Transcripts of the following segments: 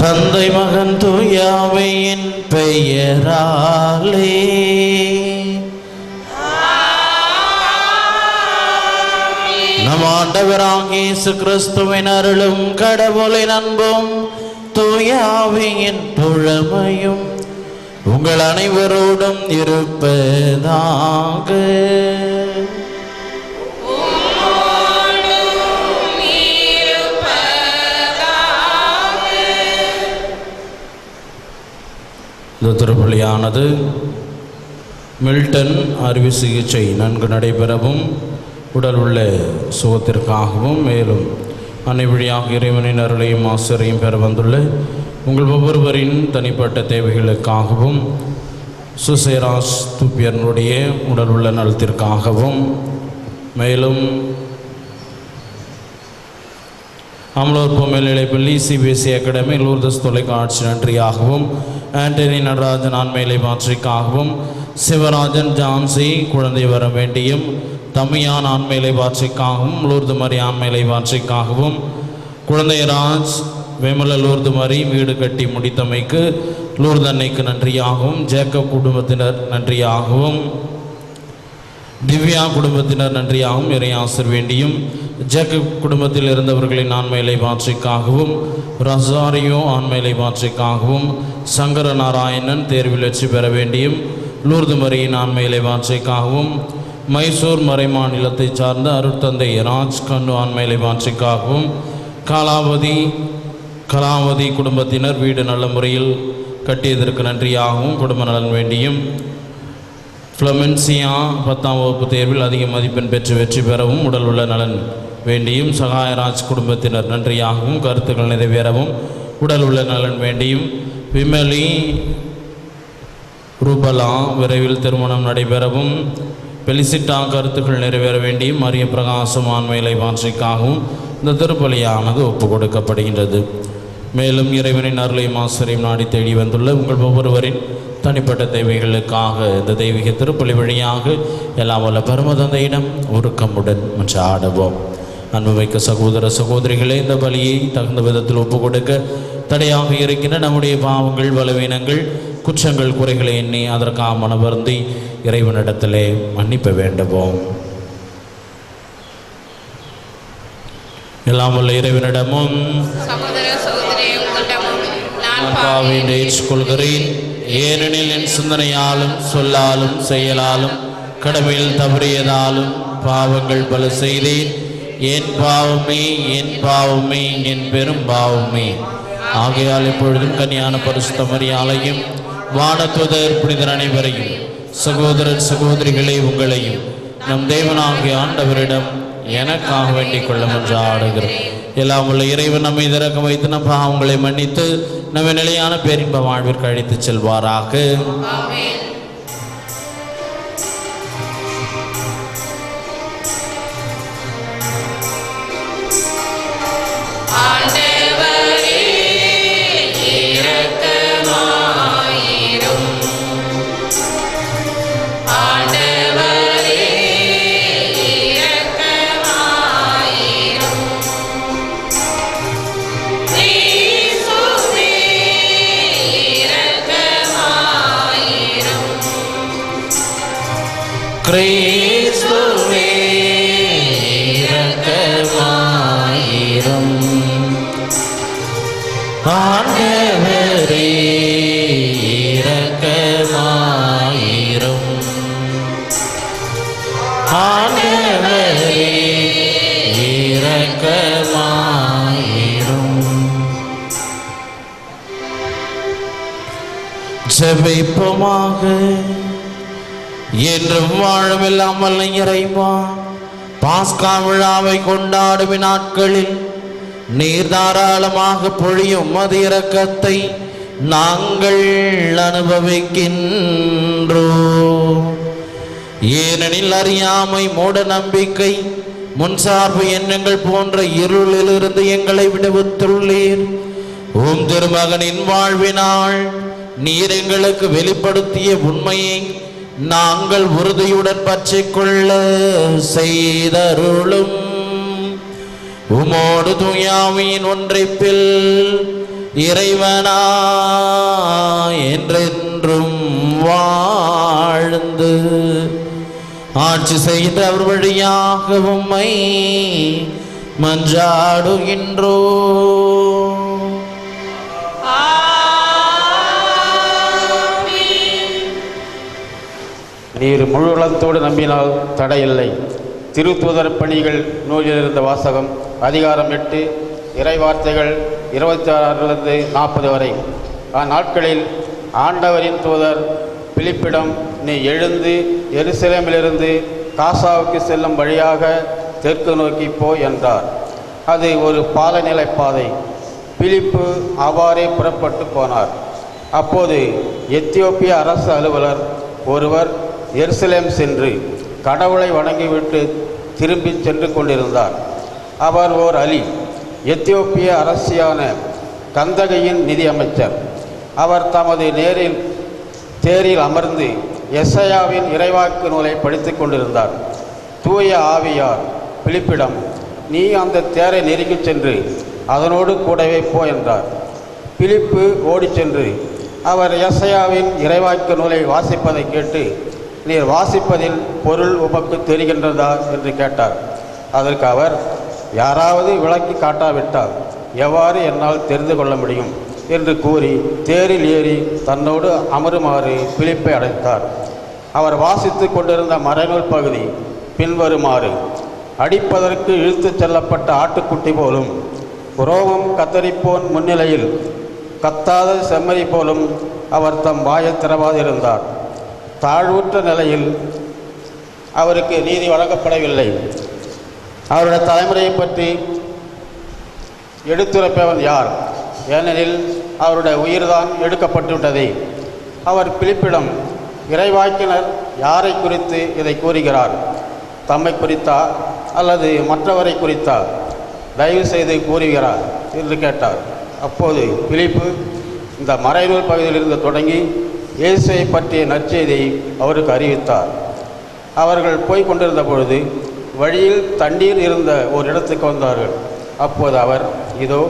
தந்தை மகன் தூயாவையின் பெயராலே நம் ஆண்டவராகிய இயேசு கிறிஸ்துவின் அருளும் கடவுளின் அன்பும் தூயாவையின் தோழமையும் உங்கள் அனைவரோடும் இருப்பதாக. இந்த திருப்பலியானது மில்டன் அறுவை சிகிச்சை நன்கு நடைபெறவும் உடல் உள்ள சுகத்திற்காகவும் மேலும் அன்னை வழியாக இறைவனின் அருளையும் ஆசிரியையும் பெற வந்துள்ள உங்கள் ஒவ்வொருவரின் தனிப்பட்ட தேவைகளுக்காகவும் சுசேராஸ் துப்பியனுடைய உடல் உள்ள நலத்திற்காகவும் மேலும் அமலோற்பு மேல்நிலைப்பள்ளி சிபிஎஸ்சி அகாடமி லூர்தஸ் தொலைக்காட்சி நன்றியாகவும் ஆண்டனி நடராஜன் ஆண்மையிலை பாட்சிக்காகவும் சிவராஜன் ஜான்சி குழந்தை வர வேண்டியும் தமியான் ஆண்மையிலை பாட்சிக்காகவும் லூர்து மரி ஆண்மையிலை பாட்சிக்காகவும் குழந்தைராஜ் வேமல லூர்து மரி வீடு கட்டி முடித்தமைக்கு லூர்து அன்னைக்கு நன்றியாகவும் ஜேக்கப் குடும்பத்தினர் நன்றியாகவும் திவ்யா குடும்பத்தினர் நன்றியாகவும் இறையாசர் வேண்டியும் ஜேக்கப் குடும்பத்தில் இருந்தவர்களின் ஆண்மையிலை பாட்சிக்காகவும் ரசாரியோ ஆண்மையிலை பாட்சிக்காகவும் சங்கர நாராயணன் தேர்வில் வெற்றி பெற வேண்டியும் லூர்து மரியின் ஆண்மையிலை பாட்சிக்காகவும் மைசூர் மறை மாநிலத்தை சார்ந்த அருட்தந்தை ராஜ் கண்ணு ஆண்மையிலை பாட்சிக்காகவும் கலாவதி குடும்பத்தினர் வீடு நல்ல முறையில் கட்டியதற்கு நன்றியாகவும் குடும்ப நலன் வேண்டியும் ஃப்ளமென்சியா 10ஆம் வகுப்பு தேர்வில் அதிக மதிப்பெண் பெற்று வெற்றி பெறவும் உடல் உள்ள நலன் வேண்டியும் சகாயராஜ் குடும்பத்தினர் நன்றியாகவும் கருத்துக்கள் நிறைவேறவும் உடல் உள்ள நலன் வேண்டியும் விமலி ரூபலா விரைவில் திருமணம் நடைபெறவும் பெலிசிட்டா கருத்துக்கள் நிறைவேற வேண்டியும் மரிய பிரகாசம் ஆண்மையிலை வாஞ்சிக்காகவும் இந்த திருப்பலியானது ஒப்புக் கொடுக்கப்படுகின்றது. மேலும் இறைவனின் அருளையும் ஆசிரியம் நாடி தேடி வந்துள்ள உங்கள் ஒவ்வொருவரின் தனிப்பட்ட தேவைகளுக்காக இந்த தெய்வீக திருப்பலி வழியாக எல்லாம் வல்ல பரமதந்தையிடம் உருக்கமுடன் மன்றாடுவோம். அன்புமிக்க சகோதர சகோதரிகளே, இந்த பலியை தகுந்த விதத்தில் ஒப்புக் கொடுக்க தடையாக இருக்கின்ற நம்முடைய பாவங்கள் பலவீனங்கள் குற்றங்கள் குறைகளை எண்ணி அதற்காக மனவருந்தி இறைவனிடத்திலே மன்னிப்ப வேண்டுவோம். எல்லாம் வல்ல இறைவனிடமும் ஏற்றுக்கொள்கிறேன். ஏனெனில் என் சிந்தனையாலும் சொல்லாலும் செயலாலும் கடமையில் தவறியதாலும் பாவங்கள் பல செய்தேன். என் பாவமே என் பாவமே என் பெரும் பாவமே. ஆகையால் எப்பொழுதும் கன்னியான பரிசுத்த மரியாதையும் வானதூதர் புனிதர் அனைவரையும் சகோதரர் சகோதரிகளே உங்களையும் நம் தேவனாகிய ஆண்டவரிடம் எனக்காக வேண்டிக் கொள்ள மன்றாடுகிறேன். எல்லாம் உள்ள இறைவன் நம்மை திறக்க வைத்து நம் பாவங்களை மன்னித்து நம்ம நிலையான பேரின்ப வாழ்விற்கு அழைத்து செல்வாராக. கிறிஸ்துவே இரக்கமாயிரும். ஆண்டவரே இரக்கமாயிரும். ஆண்டவரே இரக்கமாயிரும். ஜெபிப்போமாக. என்றும் வாழவில்லாமல் இறைவா, பாஸ்கா விழாவை கொண்டாடும் நாட்களில் நீர் தாராளமாக பொழியும் மது இரக்கத்தை நாங்கள் அனுபவிக்கின்றோம். ஏனெனில் அறியாமை, மூட நம்பிக்கை, முன்சார்பு எண்ணங்கள் போன்ற இருளிலிருந்து எங்களை விடுவித்துள்ளீர். உம் திருமகனின் வாழ்வினால் நீர் எங்களுக்கு வெளிப்படுத்திய உண்மையை நாங்கள் உறுதியுடன் பற்றிக்கொள்ள செய்தருளும். உமோடு தூயாவின் ஒன்றைப்பில் இறைவனா என்றென்றும் வாழ்ந்து ஆட்சி செய்கின்ற அவர் வழியாக உம்மை மன்றாடுகின்றோ. நீர் முழு உளத்தோடு நம்பினால் தடையில்லை. திருத்தூதர் பணிகள் நூலிலிருந்த வாசகம் அதிகாரம் 8 இறைவார்த்தைகள் 26 40 வரை. அந்நாட்களில் ஆண்டவரின் தூதர் பிலிப்பிடம், நீ எழுந்து எருசலேமிலிருந்து காசாவுக்கு செல்லும் வழியாக தெற்கு நோக்கி போ என்றார். அது ஒரு பாலநிலை பாதை. பிலிப்பு அவ்வாறே புறப்பட்டு போனார். அப்போது எத்தியோப்பிய அரசு அலுவலர் ஒருவர் எருசலேம் சென்று கடவுளை வணங்கிவிட்டு திரும்பி சென்று கொண்டிருந்தார். அவர் ஓர் அலி, எத்தியோப்பிய அரசியான கந்தகையின் நிதியமைச்சர். அவர் தமது தேரில் அமர்ந்து எசையாவின் இறைவாக்கு நூலை படித்து கொண்டிருந்தார். தூய ஆவியார் பிலிப்பிடம், நீ அந்த தேரை நெருங்கிச் சென்று அதனோடு கூடவே போ என்றார். பிலிப்பு ஓடிச் சென்று அவர் எசையாவின் இறைவாக்கு நூலை வாசிப்பதை கேட்டு, நீர் வாசிப்பதில் பொருள் உமக்கு தெரிகின்றதா என்று கேட்டார். அதற்கு அவர், யாராவது விளக்கி காட்டாவிட்டால் எவ்வாறு என்னால் தெரிந்து கொள்ள முடியும் என்று கூறி தேரில் ஏறி தன்னோடு அமருமாறு பிலிப்பை அழைத்தார். அவர் வாசித்து கொண்டிருந்த மறைநூல் பகுதி பின்வருமாறு: அடிப்பதற்கு இழுத்துச் செல்லப்பட்ட ஆட்டுக்குட்டி போலும், ரோமம் கத்தரிப்போன் முன்னிலையில் கத்தாத செம்மறி போலும் அவர் தம் வாயை திறவாதிருந்தார். தாழ்வுற்ற நிலையில் அவருக்கு நீதி வழங்கப்படவில்லை. அவருடைய தலைமுறையை பற்றி எடுத்துரைப்பவன் யார்? ஏனெனில் அவருடைய உயிர்தான் எடுக்கப்பட்டுவிட்டதே. அவர் பிலிப்பிடம், இறைவாக்கினர் யாரை குறித்து இதை கூறுகிறார்? தம்மை குறித்தா அல்லது மற்றவரை குறித்தா? தயவு செய்து கூறுகிறார் என்று கேட்டார். அப்போது பிலிப்பு இந்த மறைநூல் பகுதியிலிருந்து தொடங்கி இயேசுவை பற்றிய நற்செய்தியை அவருக்கு அறிவித்தார். அவர்கள் போய் கொண்டிருந்த பொழுது வழியில் தண்ணீர் இருந்த ஒரு இடத்துக்கு வந்தார்கள். அப்போது அவர், இதோ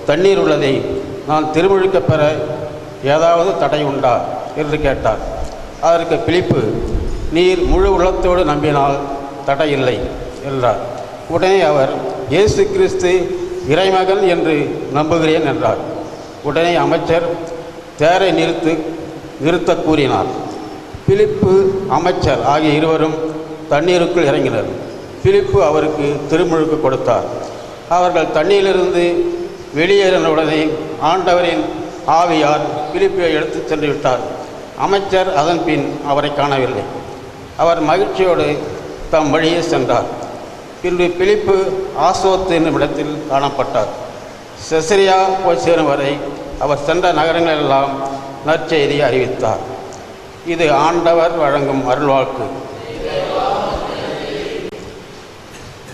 தண்ணீர் உள்ளதை, நான் திருமுழுக்க பெற ஏதாவது தடை உண்டா என்று கேட்டார். அதற்கு பிலிப்பு, நீர் முழு உள்ளத்தோடு நம்பினால் தடையில்லை என்றார். உடனே அவர், இயேசு கிறிஸ்து இறைமகன் என்று நம்புகிறேன் என்றார். உடனே அமைச்சர் தேரை நிறுத்த கூறினார். பிலிப்பு, அமைச்சர் ஆகிய இருவரும் தண்ணீருக்குள் இறங்கினர். பிலிப்பு அவருக்கு திருமுழுக்கு கொடுத்தார். அவர்கள் தண்ணீரிலிருந்து வெளியேறினவுடனே ஆண்டவரின் ஆவியார் பிலிப்பை எடுத்து சென்று விட்டார். அமைச்சர் அதன் பின் அவரை காணவில்லை. அவர் மகிழ்ச்சியோடு தம் வழியே சென்றார். பின்பு பிலிப்பு ஆசோத் என்னும் இடத்தில் காணப்பட்டார். செசரியா போய் சேரும் வரை அவர் சென்ற நகரங்களெல்லாம் நற்செய்தியை அறிவித்தார். இது ஆண்டவர் வழங்கும் அருள்வாக்கு.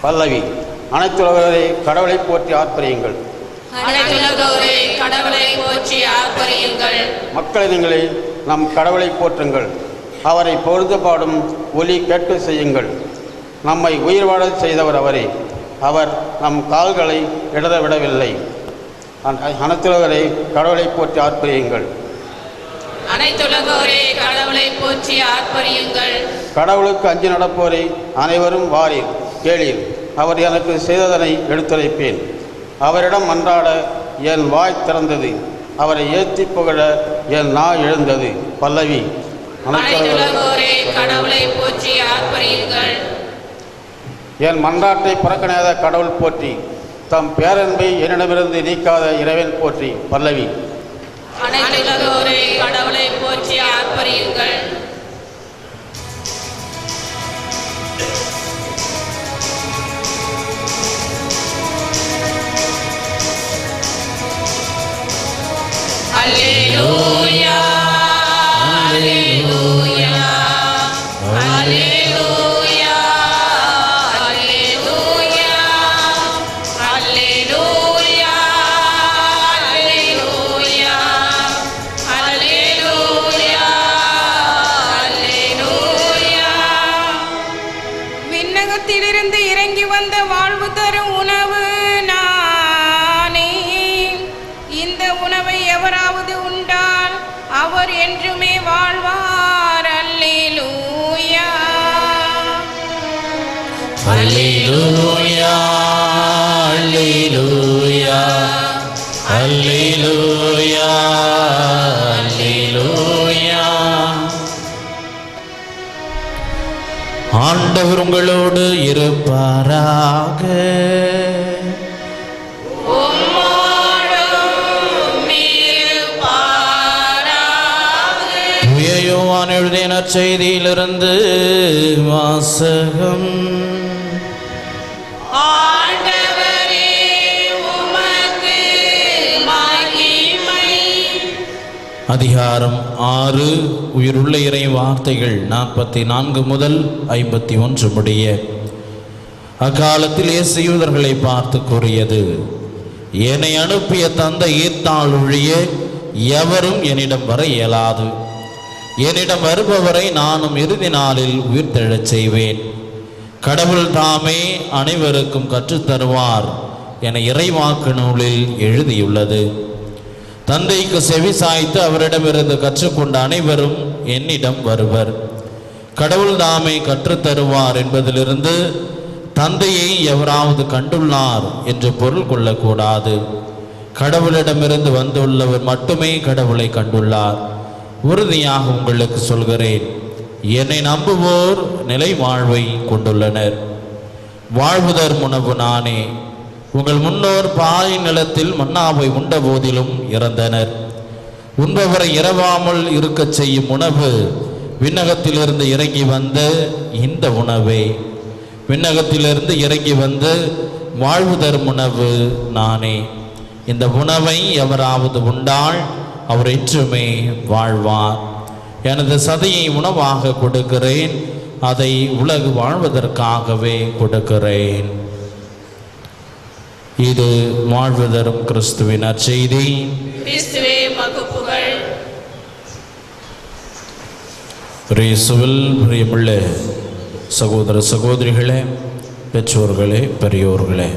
பல்லவி. அனைத்துலகரை கடவுளை போற்றி ஆர்ப்பரியுங்கள். மக்களினங்களை நம் கடவுளை போற்றுங்கள். அவரை பொழுது பாடும் ஒலி கேட்க செய்யுங்கள். நம்மை உயிர் வாழச் செய்தவர் அவரே. அவர் நம் கால்களை இடத விடவில்லை. அனைத்துலகரை கடவுளை போற்றி ஆர்ப்பரியுங்கள். கடவுளுக்கு அஞ்சி நடப்போரை அனைவரும் வாரீர், கேளீர். அவர் எனக்கு செய்ததனை எடுத்துரைப்பேன். அவரிடம் மன்றாட என் வாய் திறந்தது. அவரை ஏற்றி புகழ என் நா எழுந்தது. பல்லவி. என் மன்றாட்டை புறக்கணியாத கடவுள் போற்றி. தம் பேரன்பை என்னிடமிருந்து நீக்காத இறைவன் போற்றி. பல்லவி. கடவுளை போற்றி ஆர்ப்பரியுங்கள். அல்லேலூயா, அல்லேலூயா, அல்லேலூயா, அல்லேலூயா, அல்லேலூயா, அல்லேலூயா, அல்லேலூயா, அல்லேலூயா. விண்ணகத்திலிருந்து இறங்கி வந்த வாழ்வு தரும் உணவு நானே. இந்த உணவை அல்லேலூயா அல்லேலூயா அல்லேலூயா அல்லேலூயா. ஆண்டவர் உங்களோடு இருப்பாராக. யோவான் எழுதிய நற்செய்தியிலிருந்து வாசகம். அதிகாரம் 6. உயிருள்ள இறை வார்த்தைகள் 44 முதல் 51 முடிய. அக்காலத்தில் இயேசு யூதர்களை பார்த்து கூறியது, என்னை அனுப்பிய தந்தை ஈர்த்தால் ஒழிய எவரும் என்னிடம் வர இயலாது. என்னிடம் வருபவரை நானும் இறுதி நாளில் உயிர்த்தெழச் செய்வேன். கடவுள் தாமே அனைவருக்கும் கற்றுத்தருவார் என இறைவாக்கு நூலில் எழுதியுள்ளது. தந்தைக்கு செவி சாய்த்து அவரிடமிருந்து கற்றுக்கொண்ட அனைவரும் என்னிடம் வருவர். கடவுள் தாமே கற்றுத்தருவார் என்பதிலிருந்து தந்தையை எவராவது கண்டுள்ளார் என்று பொருள் கொள்ளக்கூடாது. கடவுளிடமிருந்து வந்துள்ளவர் மட்டுமே கடவுளை கண்டுள்ளார். உறுதியாக உங்களுக்கு சொல்கிறேன், என்னை நம்புவோர் நிலை வாழ்வை கொண்டுள்ளனர். வாழ்வுதர் உணவு நானே. உங்கள் முன்னோர் பாலை நிலத்தில் மன்னாவை உண்ட போதிலும் இறந்தனர். உண்பவரை இரவாமல் இருக்கச் செய்யும் உணவு விண்ணகத்திலிருந்து இறங்கி வந்த இந்த உணவே. விண்ணகத்திலிருந்து இறங்கி வந்து வாழ்வு தரும் உணவு நானே. இந்த உணவை எவராவது உண்டால் அவர் என்றுமே வாழ்வார். எனது சதையை உணவாக கொடுக்கிறேன், அதை உலகு வாழ்வதற்காகவே கொடுக்கிறேன். இது வாழ்வு தரும் கிறிஸ்துவின் நற்செய்தி. கிறிஸ்துவே உமக்கு புகழ். இயேசுவில் பிரியமுள்ள சகோதர சகோதரிகளே, பெற்றோர்களே, பெரியோர்களே,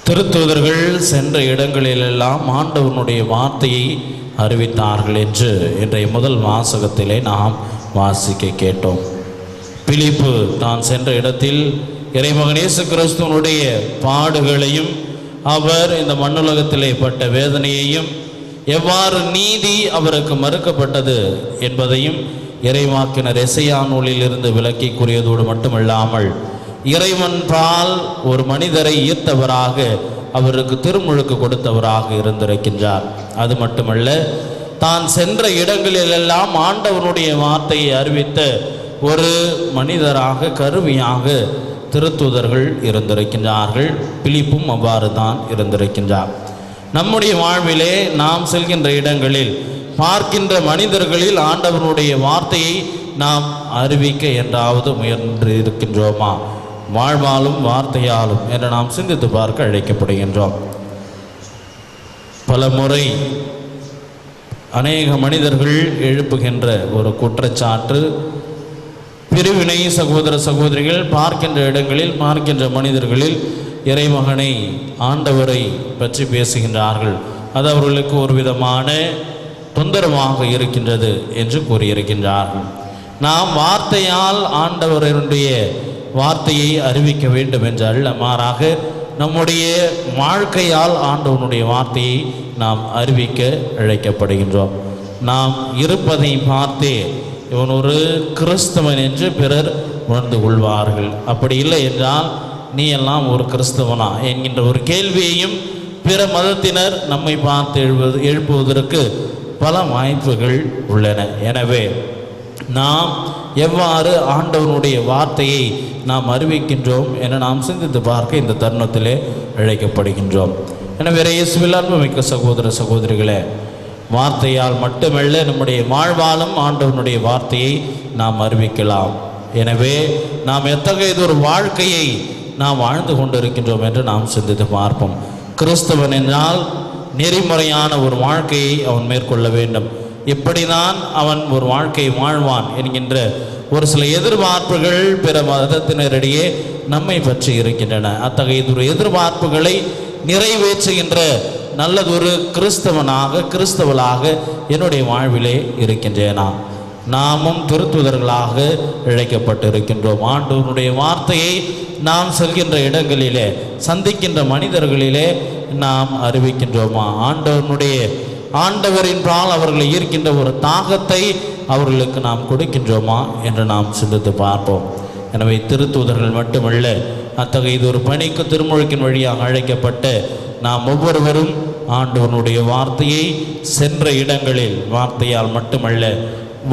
திருத்தூதர்கள் சென்ற இடங்களிலெல்லாம் ஆண்டவனுடைய வார்த்தையை அறிவித்தார்கள் என்று இன்றைய முதல் வாசகத்திலே நாம் வாசிக்க கேட்டோம். பிலிப்பு தான் சென்ற இடத்தில் இறைமகன் இயேசு கிறிஸ்துவனுடைய பாடுகளையும் அவர் இந்த மண்ணுலகத்திலே பட்ட வேதனையையும் எவ்வாறு நீதி அவருக்கு மறுக்கப்பட்டது என்பதையும் இறைவாக்கினர் எசையா நூலில் இருந்து விளக்கி கூறியதோடு மட்டுமல்லாமல் இறைவன் பால் ஒரு மனிதரை ஈர்த்தவராக அவருக்கு திருமுழுக்கு கொடுத்தவராக இருந்திருக்கின்றார். அது மட்டுமல்ல, தான் சென்ற இடங்களிலெல்லாம் ஆண்டவனுடைய வார்த்தையை அறிவித்த ஒரு மனிதராக கருவியாக திருத்தூதர்கள் இருந்திருக்கின்றார்கள். பிலிப்பும் அவ்வாறு தான் இருந்திருக்கின்றார். நம்முடைய வாழ்விலே நாம் செல்கின்ற இடங்களில் பார்க்கின்ற மனிதர்களில் ஆண்டவனுடைய வார்த்தையை நாம் அறிவிக்க என்றாவது முயன்று இருக்கின்றோமா? வாழ்வாலும் வார்த்தையாலும் என்று நாம் சிந்தித்து பார்க்க அழைக்கப்படுகின்றோம். பல முறை அநேக மனிதர்கள் எழுப்புகின்ற ஒரு குற்றச்சாட்டு, பிரிவினை. சகோதர சகோதரிகள் பார்க்கின்ற இடங்களில் பார்க்கின்ற மனிதர்களில் இறைமகனை ஆண்டவரை பற்றி பேசுகின்றார்கள். அது அவர்களுக்கு ஒரு விதமான தொந்தரவாக இருக்கின்றது என்று கூறியிருக்கின்றார்கள். நாம் வார்த்தையால் ஆண்டவருடைய வார்த்தையை அறிவிக்க வேண்டும் என்றல்ல, மாறாக நம்முடைய வாழ்க்கையால் ஆண்டவனுடைய வார்த்தையை நாம் அறிவிக்க அழைக்கப்படுகின்றோம். நாம் இருப்பதை பார்த்தே இவன் ஒரு கிறிஸ்தவன் என்று பிறர் உணர்ந்து கொள்வார்கள். அப்படி இல்லை என்றால் நீ எல்லாம் ஒரு கிறிஸ்தவனா என்கின்ற ஒரு கேள்வியையும் பிற மதத்தினர் நம்மை பார்த்து எழுப்புவதற்கு பல வாய்ப்புகள் உள்ளன. எனவே நாம் எவ்வாறு ஆண்டவனுடைய வார்த்தையை நாம் அறிவிக்கின்றோம் என நாம் சிந்தித்து பார்க்க இந்த தருணத்திலே அழைக்கப்படுகின்றோம். எனவே இயேசுவில் அன்புமிக்க சகோதர சகோதரிகளே, வார்த்தையால் மட்டுமல்ல நம்முடைய வாழ்வாலும் ஆண்டவனுடைய வார்த்தையை நாம் அறிவிக்கலாம். எனவே நாம் எத்தகையதொரு வாழ்க்கையை நாம் வாழ்ந்து கொண்டிருக்கின்றோம் என்று நாம் சிந்தித்து பார்ப்போம். கிறிஸ்தவன் என்றால் நெறிமுறையான ஒரு வாழ்க்கையை அவன் மேற்கொள்ள வேண்டும். இப்படிதான் அவன் ஒரு வாழ்க்கையை வாழ்வான் என்கின்ற ஒரு சில எதிர்பார்ப்புகள் பிற மதத்தினரிடையே நம்மை பற்றி இருக்கின்றன. அத்தகையதொரு எதிர்பார்ப்புகளை நிறைவேற்றுகின்ற நல்லதொரு கிறிஸ்தவனாக கிறிஸ்தவளாக என்னுடைய வாழ்விலே இருக்கின்றேனா? நாமும் திருத்துதர்களாக இழைக்கப்பட்டிருக்கின்றோம். ஆண்டவருடைய வார்த்தையை நாம் செல்கின்ற இடங்களிலே, சந்திக்கின்ற மனிதர்களிலே நாம் அறிவிக்கின்றோமா? ஆண்டவரின் பால் அவர்களை ஈர்க்கின்ற ஒரு தாகத்தை அவர்களுக்கு நாம் கொடுக்கின்றோமா என்று நாம் சிந்தித்து பார்ப்போம். எனவே திருத்தூதர்கள் மட்டுமல்ல, அத்தகைய இது ஒரு பணிக்கு திருமுழுக்கின் வழியாக அழைக்கப்பட்ட நாம் ஒவ்வொருவரும் ஆண்டவனுடைய வார்த்தையை சென்ற இடங்களில் வார்த்தையால் மட்டுமல்ல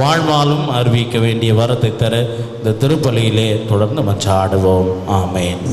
வாழ்வாலும் அறிவிக்க வேண்டிய வரத்தை தர இந்த திருப்பலியிலே தொடர்ந்து மன்றாடுவோம். ஆமேன்.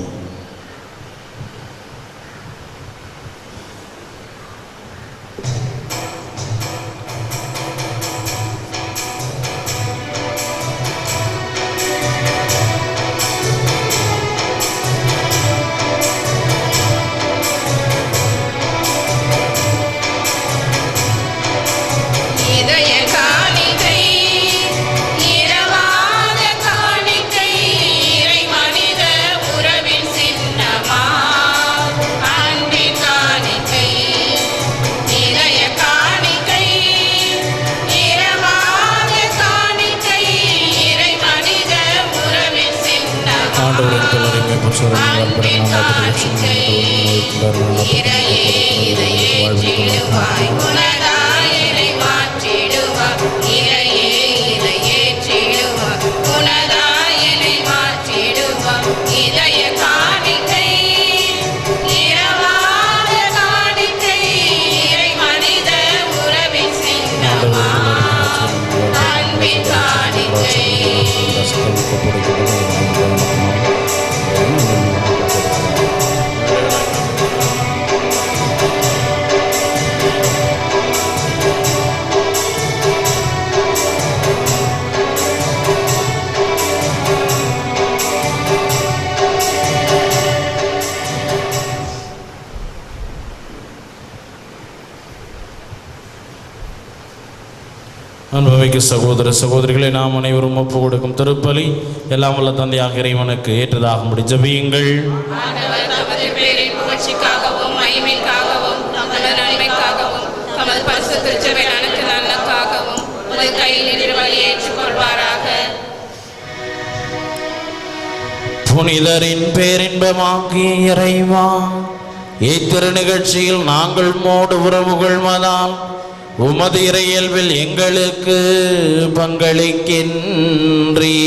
அன்புமிக்க சகோதர சகோதரிகளை, நாம் அனைவரும் ஒப்பு கொடுக்கும் திருப்பலி எல்லாம் வல்ல தந்தையாக இறைவனுக்கு ஏற்றதாக ஜெபியுங்கள். புனிதரின் பேரின்பமாகிய இறைவா, இத்திரு நிகழ்ச்சியில் நாங்கள் மோடு உறவு கொள்வதால் உமது இறையல்பில் எங்களுக்கு பங்களிக்கின்றீ.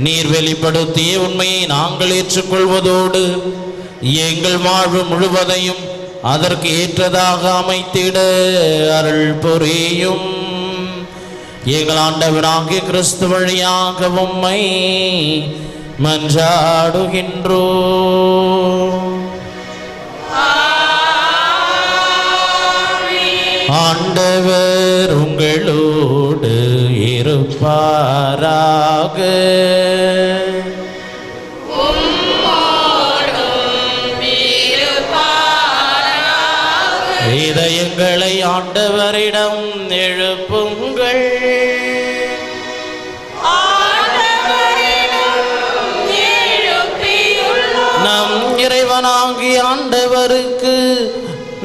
நீர் வெளிப்படுத்திய உண்மையை நாங்கள் ஏற்றுக்கொள்வதோடு எங்கள் வாழ்வு முழுவதையும் அதற்கு ஏற்றதாக அமைத்திட அருள் புரியும். எங்கள் ஆண்டவராகிய கிறிஸ்து வழியாக உம்மை மன்றாடுகின்றோம். ஆண்டவர் உங்களோடு இருப்பாராக. இதயங்களை ஆண்டவரிடம் எழுப்புங்கள். நம் இறைவனாகிய ஆண்டவருக்கு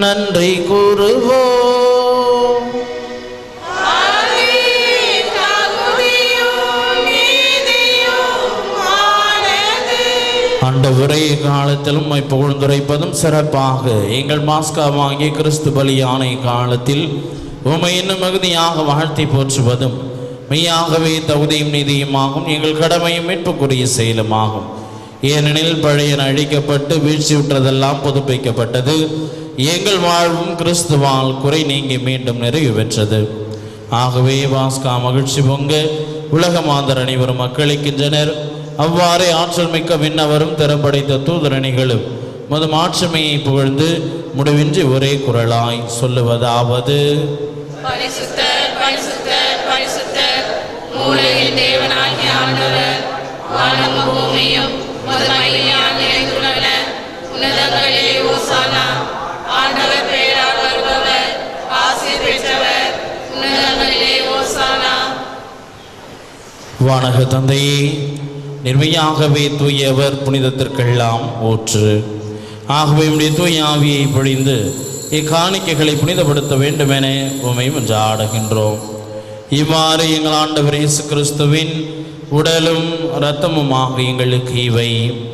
நன்றி கூறுவோம். ஆண்டவரே, காலத்திலும் உம்மை புகழ்ந்துரைப்பதும் சிறப்பாக எங்கள் மாஸ்காவாகிய கிறிஸ்து பலியான காலத்தில் உம்மை இன்னும் மிகுதியாக வாழ்த்தி போற்றுவதும் மெய்யாகவே தகுதியும் நீதியுமாகும், எங்கள் கடமையும் மீட்புக்குரிய செயலுமாகும். ஏனெனில் பழையன அழிக்கப்பட்டு வீழ்ச்சியுற்றதெல்லாம் புதுப்பிக்கப்பட்டது. எங்கள் வாழ்வும் கிறிஸ்துவால் குறை நீங்கி மீண்டும் நிறைவு பெற்றது. ஆகவே பாஸ்கா மகிழ்ச்சி பொங்க உலக மாந்தர் அனைவரும் மக்களிக்கின்றனர். அவ்வாறே ஆற்றல் மிக்க விண்ணவரும் திறம்படைத்த தூதரணிகளும் மது மாட்சிமையை புகழ்ந்து முடிவின்றி ஒரே குரலாய் சொல்லுவதாவது: பரிசுத்தர், பரிசுத்தர், பரிசுத்தர், மூலையில் தேவனாகிய ஆண்டவர், வானமும் பூமியும் உமது மகிமையால் நிறைந்துள்ளன. உன்னதங்களிலே ஓசானா. ஆண்டவர் பெயரால் வருபவர் ஆசீர் பெற்றவர். உன்னதங்களிலே ஓசானா. வானக தந்தையே, நிர்மையாகவே தூயவர், புனிதத்திற்கெல்லாம் ஊற்று. ஆகவே உடைய தூய ஆவியை பொழிந்து இக்காணிக்கைகளை புனிதப்படுத்த வேண்டுமென உம்மை மன்றாடுகின்றோம். இவ்வாறு எங்கள் ஆண்டவர் இயேசு கிறிஸ்துவின் உடலும் இரத்தமுமாக எங்களுக்கு இவை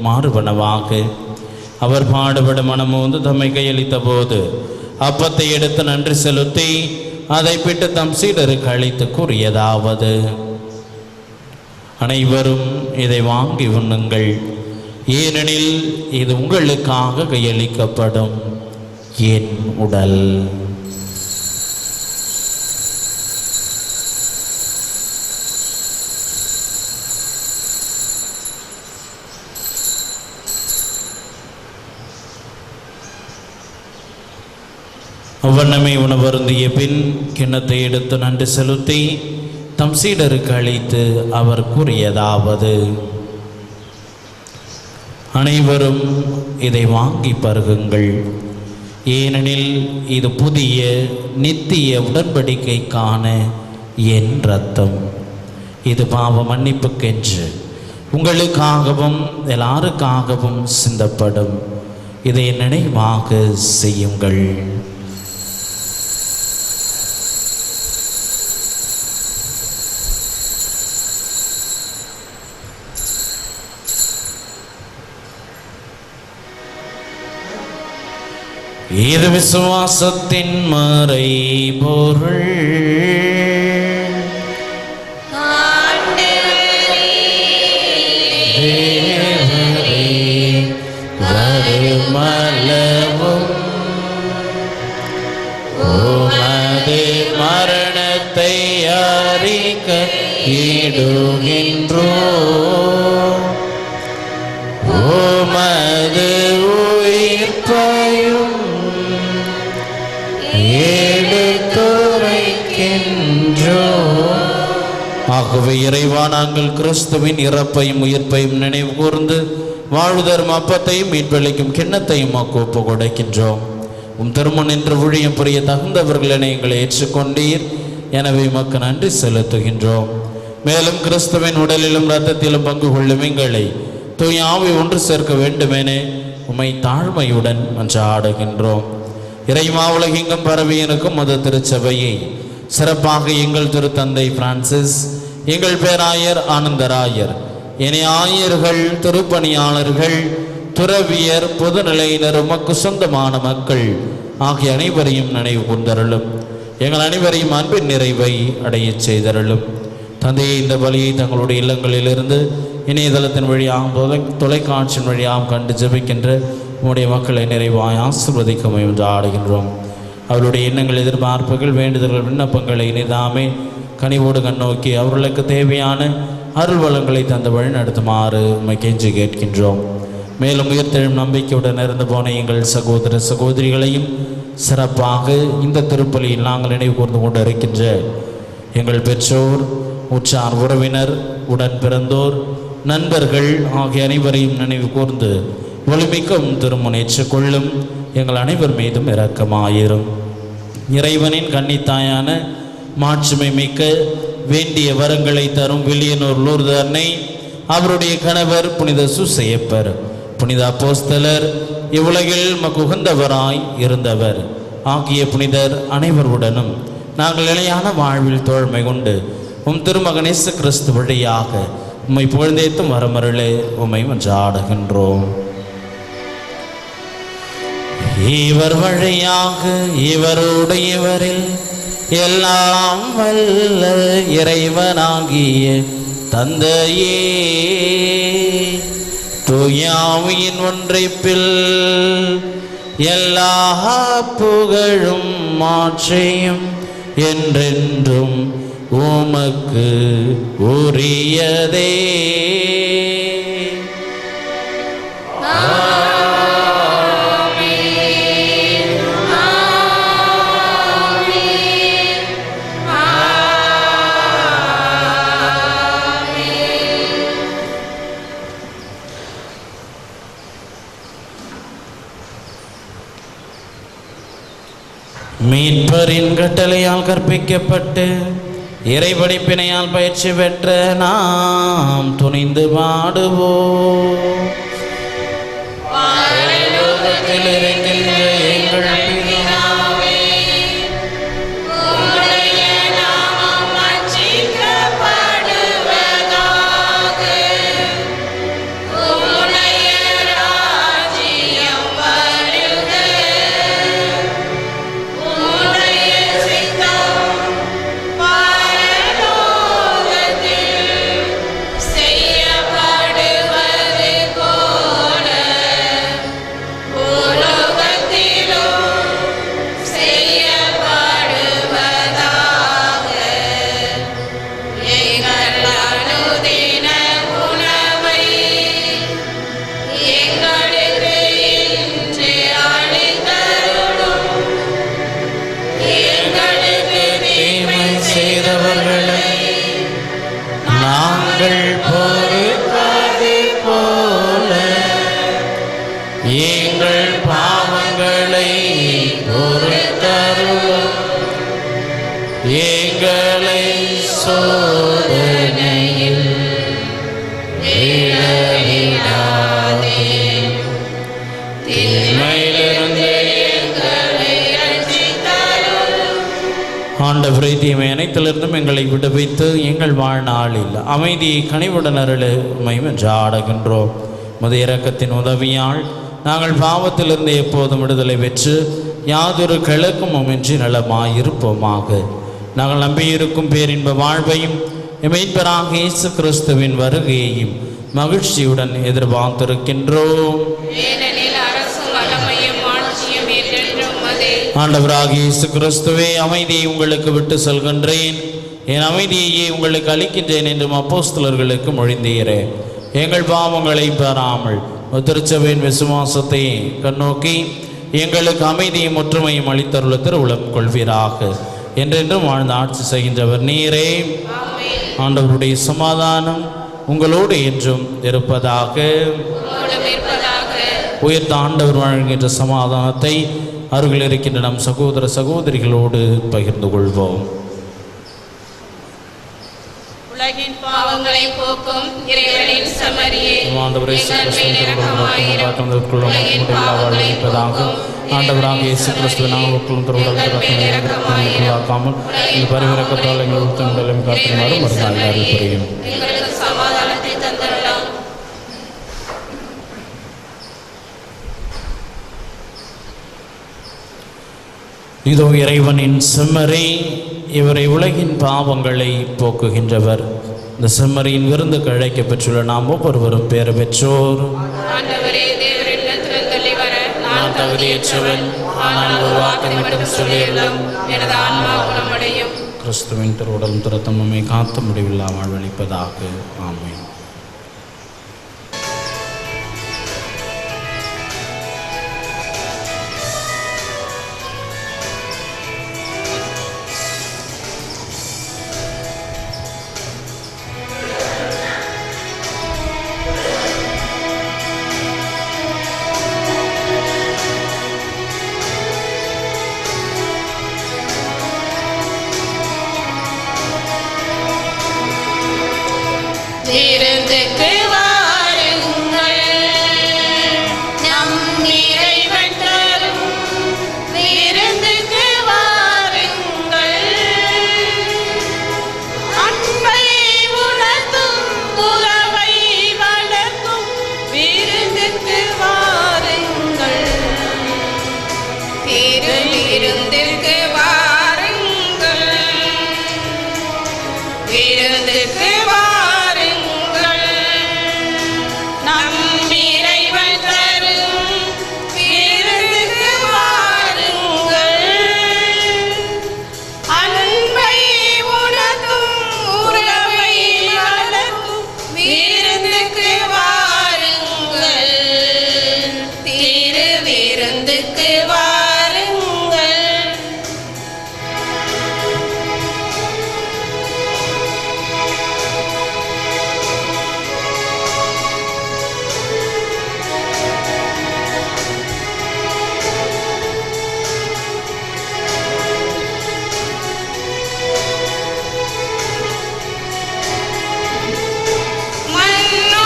மாறுபனவாக. அவர் பாடுபட மனமோந்து தம்மை கையளித்த போது அப்பத்தை எடுத்து நன்றி செலுத்தி அதை பிட்டு தம் சீடருக்கு அளித்து கூறியதாவது: அனைவரும் இதை வாங்கி உண்ணுங்கள், ஏனெனில் இது உங்களுக்காக கையளிக்கப்படும் என் உடல். அவ்வண்ணமே உணவருந்திய பின் கிண்ணத்தை எடுத்து நன்றி செலுத்தி தம் சீடருக்கு அளித்து அவர் கூறியதாவது: அனைவரும் இதை வாங்கி பருகுங்கள், ஏனெனில் இது புதிய நித்திய உடன்படிக்கைக்கான என் இரத்தம். இது பாவ மன்னிப்புக்கென்று உங்களுக்காகவும் எல்லாருக்காகவும் சிந்தப்படும். இதை நினைவாக செய்யுங்கள். இது விசுவாசத்தின் மறை பொருள். தேவரே வருமளவும் உமது மரணத்தை அறிக்கையிடுகின்றோம், உமது உயிர்ப்பையும் ஆகவே இறைவா, நாங்கள் கிறிஸ்துவின் இறப்பையும் உயிர்ப்பையும் நினைவு கூர்ந்து வாழ்தரும் அப்பத்தையும் மீட்பளிக்கும் கிண்ணத்தையும் ஒப்பு கொடுக்கின்றோம். உம் திருமண் என்று ஊழியம் புரிய தகுந்தவர்கள் என எங்களை ஏற்றுக்கொண்டீர். எனவே உமக்கு நன்றி செலுத்துகின்றோம். மேலும் கிறிஸ்துவின் உடலிலும் இரத்தத்திலும் பங்கு கொள்ளும் எங்களை தூய ஆவி ஒன்று சேர்க்க வேண்டுமென உம்மை தாழ்மையுடன் மன்றாடுகின்றோம். இறைவா, உலகெங்கும் பரவி இருக்கும் மத திருச்சபையை சிறப்பாக எங்கள் திருத்தந்தை பிரான்சிஸ், எங்கள் பேராயர் ஆனந்தராயர், இணைய ஆயர்கள், திருப்பணியாளர்கள், துறவியர், பொதுநிலையினர், உமக்கு சொந்தமான மக்கள் ஆகிய அனைவரையும் நினைவு கூர்ந்தருளும். எங்கள் அனைவரையும் அன்பின் நிறைவை அடைய செய்தருளும். தந்தையை இந்த பலியை தங்களுடைய இல்லங்களிலிருந்து இணையதளத்தின் வழியாகவும் தொலைக்காட்சியின் வழியாகவும் கண்டு ஜெபிக்கின்ற உம்முடைய மக்களை நிறைவாய் ஆசீர்வதிக்க முயன்று ஆடுகின்றோம். அவருடைய எண்ணங்கள், எதிர்பார்ப்புகள், வேண்டுதல்கள், விண்ணப்பங்களை நிதாமே கனிவோடு கண்ணோக்கி அவர்களுக்கு தேவையான அருள் வளங்களை தந்த வழி நடத்துமாறு உம்மை கெஞ்சி கேட்கின்றோம். மேலும் உயிர்த்தெழும் நம்பிக்கையுடன் இருந்து போன எங்கள் சகோதர சகோதரிகளையும் சிறப்பாக இந்த திருப்பலியில் நாங்கள் நினைவு கூர்ந்து கொண்டு இருக்கின்ற எங்கள் பெற்றோர், உற்றார் உறவினர், உடன் பிறந்தோர், நண்பர்கள் ஆகிய அனைவரையும் நினைவு கூர்ந்து ஒளிமிக்கும் திருமுன் ஏற்றுக்கொள்ளும். எங்கள் அனைவர் மீதும் இரக்கமாயிரும். இறைவனின் கன்னித்தாயான மாட்சிமை மிக்க வேண்டிய வரங்களை தரும் வில்லியனூர் லூர்து அன்னை, அவருடைய கணவர் புனித சூசையப்பர், புனித அப்போஸ்தலர், இவ்வுலகில் மகுகந்தவராய் இருந்தவர் ஆகிய புனிதர் அனைவருடனும் நாங்கள் நிலையான வாழ்வில் தோழ்மை கொண்டு உம் திருமகன் இயேசு கிறிஸ்து வழியாக உம்மை புகழ்ந்தேத்தும் வரமருளே உம்மை மன்றாடுகின்றோம். இவர் வழியாக இவரோடு இவரில் எல்லாம் வல்ல இறைவனாகிய தந்தையே, தூயாவியின் ஒன்றைப்பில் எல்லா புகழும் மாட்சியும் என்றென்றும் உமக்கு உரியதே. மீட்பரின் கட்டளையால் கற்பிக்கப்பட்டு இறைபடிப்பினையால் பயிற்சி பெற்ற நாம் துணிந்து பாடுவோம். பரலோகத்தில் இருக்கின்ற எங்கள் பிதாவே, உம்முடைய நாமம் தீமையிலிருந்து ஆண்டவரே, தீமை அனைத்திலிருந்தும் எங்களை விடுவித்து எங்கள் வாழ்நாளில் அமைதியை கனிவுடன் அருள உம்மை மன்றாடுகின்றோம். உமது இரக்கத்தின் உதவியால் நாங்கள் பாவத்திலிருந்து எப்போதும் விடுதலை பெற்று யாதொரு கிழக்கமுமின்றி நலமாயிருப்போமாக. நாங்கள் நம்பியிருக்கும் பேரின்ப வாழ்வையும் மீட்பராக இயேசு கிறிஸ்துவின் வருகையையும் மகிழ்ச்சியுடன் எதிர்பார்த்திருக்கின்றோம். ஆண்டவராகிய இயேசு கிறிஸ்துவே, அமைதியை உங்களுக்கு விட்டு செல்கின்றேன், என் அமைதியையே உங்களுக்கு அளிக்கின்றேன் என்றும் அப்போஸ்தலர்களுக்கு மொழிந்தீரே. எங்கள் பாவங்களை பெறாமல் திருச்சபையின் விசுவாசத்தை கண்ணோக்கி எங்களுக்கு அமைதியும் ஒற்றுமையும் அளித்தருள திருவுளம் கொள்வீராக. என்றென்றும் வாழ்ந்து ஆட்சி செய்கின்றவர் நீரே. ஆண்டவருடைய சமாதானம் உங்களோடு என்றும் இருப்பதாக. உயர்த்த ஆண்டவர் வழங்குகின்ற சமாதானத்தை அருகில் இருக்கின்ற நம் சகோதர சகோதரிகளோடு பகிர்ந்து கொள்வோம். உலகின் பாவங்களை போக்கும் இறைவனின் செம்மறியே, ஆண்டவராக இயேசு கிறிஸ்துவின் நாமத்திலும் திருவிழாக்காமல் இந்த பரிவிறக்கத்தால் எங்கள் உத்தரவுகளையும் காத்துமாறும் மறுநாள் அறிவுரையும். சமாதானத்தை தந்தரலாம். இதோ இறைவனின் செம்மறி, இவரை உலகின் பாவங்களை போக்குகின்றவர். இந்த செம்மறியின் விருந்துக்கு அழைக்க பெற்றுள்ள நாம் ஒவ்வொருவரும் பேறு பெற்றோர். நான் தகுதியற்றவன், ஆனால் ஒரு வாக்கை மட்டும் சொல்லியருளும், எனது ஆன்மா குணமடையும். கிறிஸ்துவின் திருவுடலும் திருத்தமுமே காத்த முடிவில்லா வாழ்வளிப்பதாக. ஆமென். விருந்துக்கு வாருங்கள், நம் இறைவன் தரும் விருந்துக்கு வாருங்கள். அன்பை உணர்த்தும் உறவை வளர்க்கும் விருந்துக்கு வாருங்கள். திரு விருந்திற்கு வாருங்கள், விருந்துக்கு மன்னோ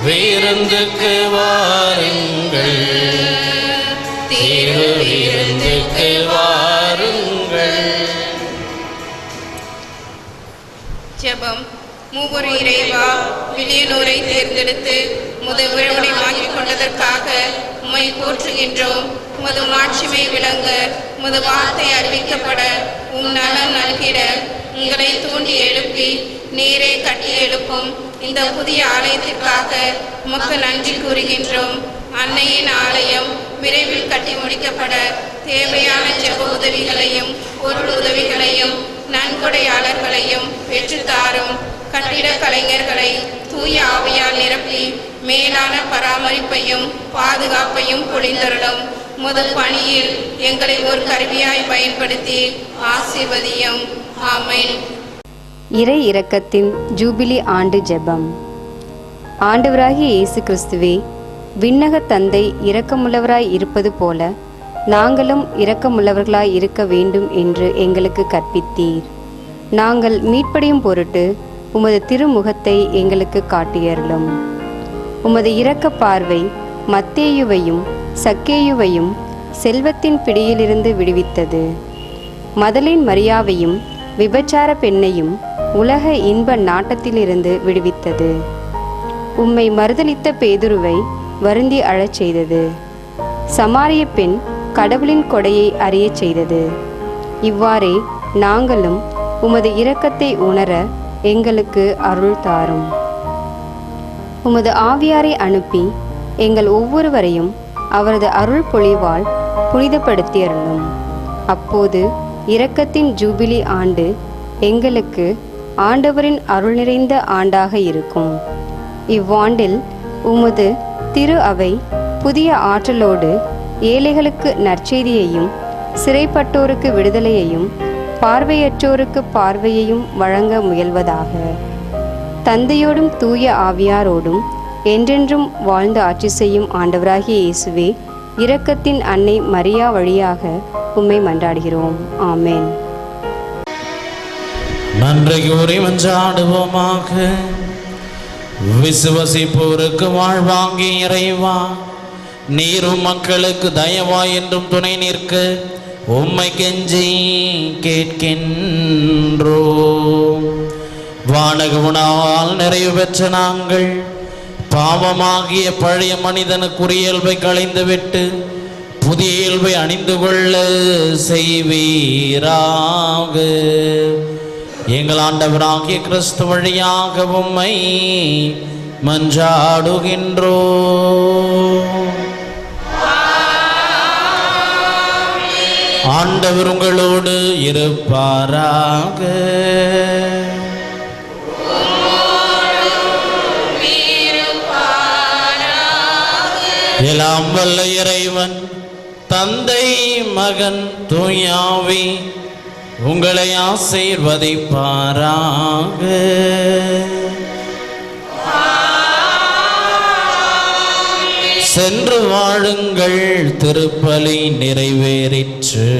விருந்துக்கு வாருங்கள், திரு விருந்துக்கு வாருங்கள். ஜெபம். மூவரு இறைவா, வில்லியனூரை தேர்ந்தெடுத்து முது விழவனை வாங்கிக் கொண்டதற்காக உம்மை போற்றுகின்றோம். உமது மாட்சிமை விளங்க, உமது வார்த்தை அறிவிக்கப்பட, உம் நலம் நல்கிட உங்களை தூண்டி எழுப்பி நீரே கட்டி எழுப்பும் இந்த புதிய ஆலயத்திற்காக உமக்கு நன்றி கூறுகின்றோம். அன்னையின் ஆலயம் விரைவில் கட்டி முடிக்கப்பட தேவையான ஜெப உதவிகளையும் பொருள் உதவிகளையும் நன்கொடையாளர்களையும் பெற்றுத்தாரும். கட்டிட கலைஞர்களை தூய ஆவியால் நிரப்பி மேலான பராமரிப்பையும் பாதுகாப்பையும் பொழிந்தருளும். முது பணியில் எங்களை ஒரு கருவியாய் பயன்படுத்தி ஆசீர்வதியும். ஆமென். இறை இரக்கத்தின் ஜூபிலி ஆண்டு ஜெபம். ஆண்டவராகிய இயேசு கிறிஸ்துவே, விண்ணக தந்தை இரக்கமுள்ளவராய் இருப்பது போல நாங்களும் இரக்கமுள்ளவர்களாய் இருக்க வேண்டும் என்று எங்களுக்கு கற்பித்தீர். நாங்கள் மீட்படையும் பொருட்டு உமது திருமுகத்தை எங்களுக்கு காட்டியருளும். உமது இரக்க பார்வை மத்தேயுவையும் சக்கேயுவையும் செல்வத்தின் பிடியிலிருந்து விடுவித்தது. மதலின் மரியாவையும் விபச்சார பெண்ணையும் உலக இன்ப நாட்டத்திலிருந்து விடுவித்தது. உம்மை மறுதலித்த பேதுருவை வருந்தி அழச் செய்தது. சமாரிய பெண் கடவுளின் கொடையை அறியச் செய்தது. இவ்வாறே நாங்களும் உமது இரக்கத்தை உணர எங்களுக்கு அருள் தாரும். உமது ஆவியாரை அனுப்பி எங்கள் ஒவ்வொருவரையும் அவரது அருள் பொழிவால் புனிதப்படுத்தி அருளும். அப்போது இரக்கத்தின் ஜூபிலி ஆண்டு எங்களுக்கு ஆண்டவரின் அருள் நிறைந்த ஆண்டாக இருக்கும். இவ்வாண்டில் உமது திரு அவை புதிய ஆற்றலோடு ஏழைகளுக்கு நற்செய்தியையும் சிறைப்பட்டோருக்கு விடுதலையையும் பார்வையற்றோருக்கு பார்வையையும் வழங்க முயல்வதாக. தந்தையோடும் தூய ஆவியாரோடும் என்றென்றும் வாழ்ந்து ஆட்சி செய்யும் ஆண்டவராகிய இயேசுவே, இரக்கத்தின் அன்னை மரியா வழியாக உம்மை மன்றாடுகிறோம். ஆமென். நன்றி கூறி மன்றாடுவோமாக. விசுவசிப்போருக்கு வாழ்வாங்கி இறைவா, நீரும் மக்களுக்கு தயவாய் என்றும் துணை நிற்க உம்மை கெஞ்சி கேட்கின்றோம். வானக உணவால் நிறைவு பெற்ற நாங்கள் பாவமாகிய பழைய மனிதனுக்குரிய இயல்பை களைந்துவிட்டு புதிய இயல்பை அணிந்து கொள்ள செய்வீராக. எங்கள் ஆண்டவராகிய கிறிஸ்து வழியாக உம்மை மன்றாடுகின்றோம். ஆண்டவர் உங்களோடு இருப்பாராக. எல்லாம் வல்ல இறைவன் தந்தை மகன் தூயாவி உங்களை ஆசீர்வதிப்பாராக. சென்று வாழுங்கள், திருப்பலி நிறைவேறிற்று.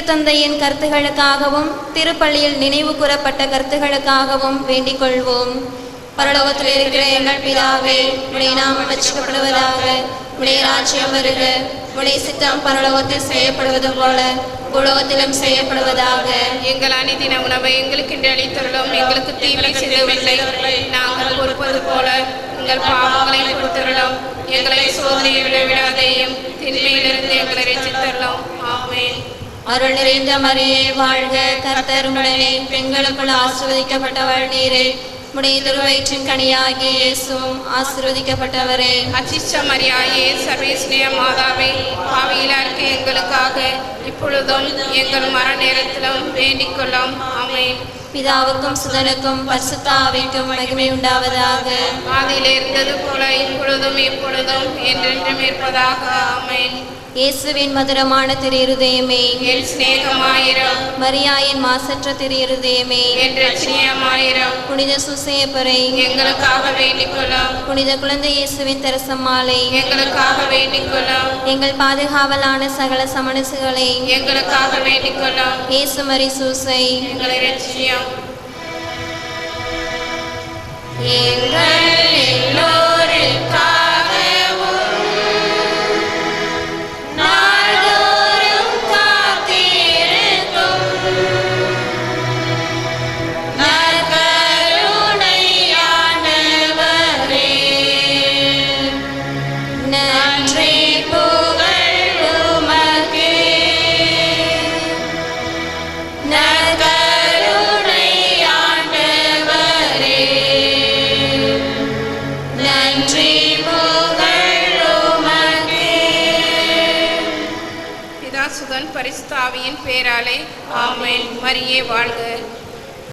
திருத்தந்தையின் கருத்துகளுக்காகவும் திருப்பள்ளியில் நினைவு கூறப்பட்ட கருத்துகளுக்காகவும் வேண்டிக் கொள்வோம். பரலோகத்தில் இருக்கிற எங்கள் பிதாவே, உடைய நாமம் ரட்சிக்கப்படுவதாக, உடைய ராஜ்யம் வருக, உடைய சித்தம் பரலோகத்தில் செய்யப்படுவது போல உலகத்திலும் செய்யப்படுவதாக. எங்கள் அனுதின உணவை எங்களுக்கு இன்று அளித்தருளும். எங்களுக்கு தீமை செய்தவர்களை நாங்கள் பொறுப்பது போல எங்கள் பாவங்களை பொறுத்தருளும். எங்களை சோதனையை விளைவிடாதையும் திண்மையிலிருந்து எங்களை ரட்சித்தருளும். ஆமென். அருள் நிறைந்த மரியே வாழ்க, கர்த்தர் உடனே பெண்களுக்குள் ஆசீர்வதிக்கப்பட்டவள் நீரே. உடைய திருவயிற்றின் கனியாகிய இயேசுவும் ஆசீர்வதிக்கப்பட்டவரே. அச்சிஷ்ட மரியாயே, சர்வேஸ்நேய மாதாவே, பாவியிலா இருக்க எங்களுக்காக இப்பொழுதும் எங்கள் மரண நேரத்திலும் வேண்டிக் கொள்ளும். ஆமென். பிதாவுக்கும் சுதனுக்கும் பரிசுத்த ஆவிக்கும் மகிமை உண்டாவதாக. ஆதியிலே இருந்தது போல இப்பொழுதும் எப்பொழுதும் என்றென்றும் இருப்பதாக. ஆமென். இயேசுவின் மதுரமான திரு இருதயமே, என் சிநேகமாயிரம். மரியாயின் மாசற்ற திரு இருதயமே, என் ரட்சணியமாயிரம். புனித சூசையப்பரை எங்களுக்காக வேண்டிக் கொள்ளும். புனித குழந்தை இயேசுவின் தரசம்மாளை எங்களுக்காக வேண்டிக் கொள்ளும். எங்கள் பாதுகாவலான சகல சமணசுகளை எங்களுக்காக வேண்டிக் கொள்ளும். இயேசு மரி சூசை எங்களை ரட்சியும். எங்கள் எல்லோருக்காகவும் நாள்தோறும் காத்திருக்கும் நற்கருணையானவரே, நன்றி புகழ் உமக்கே. நற்கருணையானவரே, நன்றி புகழ் உமக்கே. பிதா சுதன் பரிசுத்த ஆவியின் பேராலே ஆமென். மரியே வாழ்க.